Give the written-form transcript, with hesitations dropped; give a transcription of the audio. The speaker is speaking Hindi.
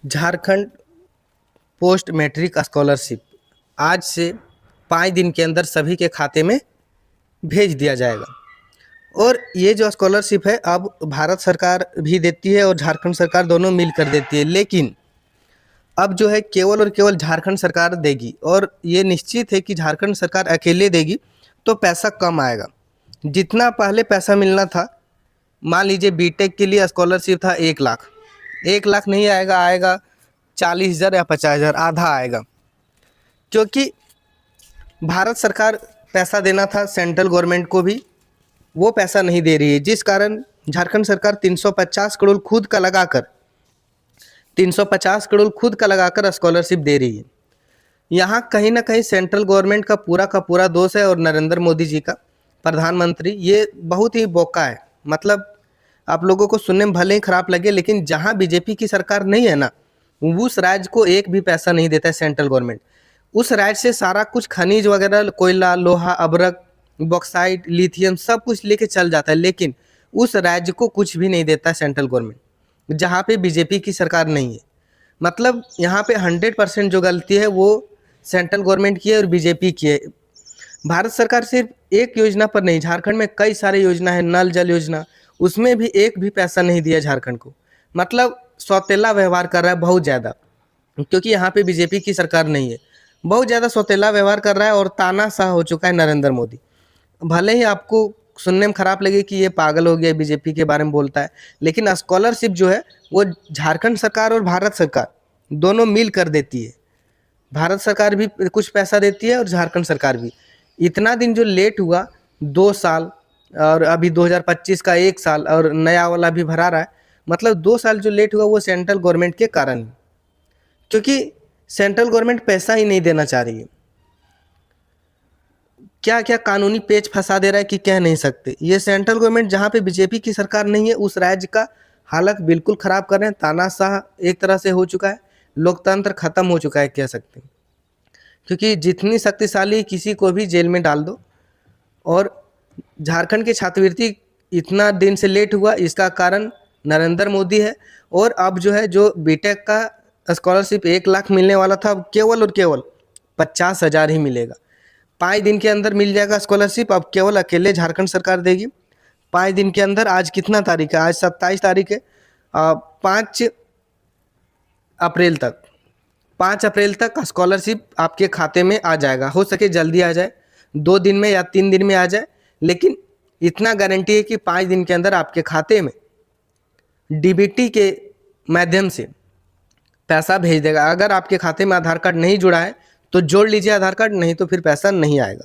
झारखंड पोस्ट मैट्रिक स्कॉलरशिप आज से 5 दिन के अंदर सभी के खाते में भेज दिया जाएगा। और ये जो स्कॉलरशिप है अब भारत सरकार भी देती है और झारखंड सरकार दोनों मिलकर देती है, लेकिन अब जो है केवल और केवल झारखंड सरकार देगी और ये निश्चित है कि झारखंड सरकार अकेले देगी तो पैसा कम आएगा। जितना पहले पैसा मिलना था, मान लीजिए बीटेक के लिए स्कॉलरशिप था 1 लाख, 1 लाख नहीं आएगा, आएगा 40,000 या 50,000, आधा आएगा। क्योंकि भारत सरकार पैसा देना था सेंट्रल गवर्नमेंट को भी, वो पैसा नहीं दे रही है, जिस कारण झारखंड सरकार 350 करोड़ खुद का लगाकर 350 करोड़ खुद का लगाकर स्कॉलरशिप दे रही है। यहाँ कहीं ना कहीं सेंट्रल गवर्नमेंट का पूरा दोष है और नरेंद्र मोदी जी का, प्रधानमंत्री, ये बहुत ही बोका है। मतलब आप लोगों को सुनने में भले ही खराब लगे, लेकिन जहाँ बीजेपी की सरकार नहीं है ना, उस राज्य को एक भी पैसा नहीं देता है सेंट्रल गवर्नमेंट। उस राज्य से सारा कुछ खनिज वगैरह, कोयला, लोहा, अभ्रक, बॉक्साइट, लिथियम सब कुछ लेके चल जाता है, लेकिन उस राज्य को कुछ भी नहीं देता है सेंट्रल गवर्नमेंट, जहाँ पे बीजेपी की सरकार नहीं है। मतलब यहाँ पे 100% जो गलती है वो सेंट्रल गवर्नमेंट की है और बीजेपी की है। भारत सरकार सिर्फ एक योजना पर नहीं, झारखंड में कई सारे योजना है, नल जल योजना, उसमें भी एक भी पैसा नहीं दिया झारखंड को। मतलब सौतेला व्यवहार कर रहा है बहुत ज़्यादा, क्योंकि यहाँ पे बीजेपी की सरकार नहीं है। बहुत ज़्यादा सौतेला व्यवहार कर रहा है और तानाशाह हो चुका है नरेंद्र मोदी। भले ही आपको सुनने में खराब लगे कि ये पागल हो गया, बीजेपी के बारे में बोलता है, लेकिन स्कॉलरशिप जो है वो झारखंड सरकार और भारत सरकार दोनों मिल कर देती है। भारत सरकार भी कुछ पैसा देती है और झारखंड सरकार भी। इतना दिन जो लेट हुआ, 2 साल, और अभी 2025 का 1 साल और नया वाला भी भरा रहा है, मतलब 2 साल जो लेट हुआ वो सेंट्रल गवर्नमेंट के कारण ही, क्योंकि सेंट्रल गवर्नमेंट पैसा ही नहीं देना चाह रही है। क्या क्या कानूनी पेच फंसा दे रहा है कि कह नहीं सकते। ये सेंट्रल गवर्नमेंट जहाँ पे बीजेपी की सरकार नहीं है, उस राज्य का हालत बिल्कुल ख़राब कर रहे हैं। तानाशाह एक तरह से हो चुका है, लोकतंत्र खत्म हो चुका है कह सकते हैं, क्योंकि जितनी शक्तिशाली किसी को भी जेल में डाल दो। और झारखंड की छात्रवृत्ति इतना दिन से लेट हुआ, इसका कारण नरेंद्र मोदी है। और अब जो है, जो बीटेक का स्कॉलरशिप 1 लाख मिलने वाला था, अब केवल और केवल 50,000 ही मिलेगा। 5 दिन के अंदर मिल जाएगा स्कॉलरशिप, अब केवल अकेले झारखंड सरकार देगी 5 दिन के अंदर। आज कितना तारीख है? आज 27 तारीख है। 5 अप्रैल तक 5 अप्रैल तक स्कॉलरशिप आपके खाते में आ जाएगा। हो सके जल्दी आ जाए, 2 दिन में या 3 दिन में आ जाए, लेकिन इतना गारंटी है कि 5 दिन के अंदर आपके खाते में डीबीटी के माध्यम से पैसा भेज देगा। अगर आपके खाते में आधार कार्ड नहीं जुड़ा है तो जोड़ लीजिए आधार कार्ड, नहीं तो फिर पैसा नहीं आएगा।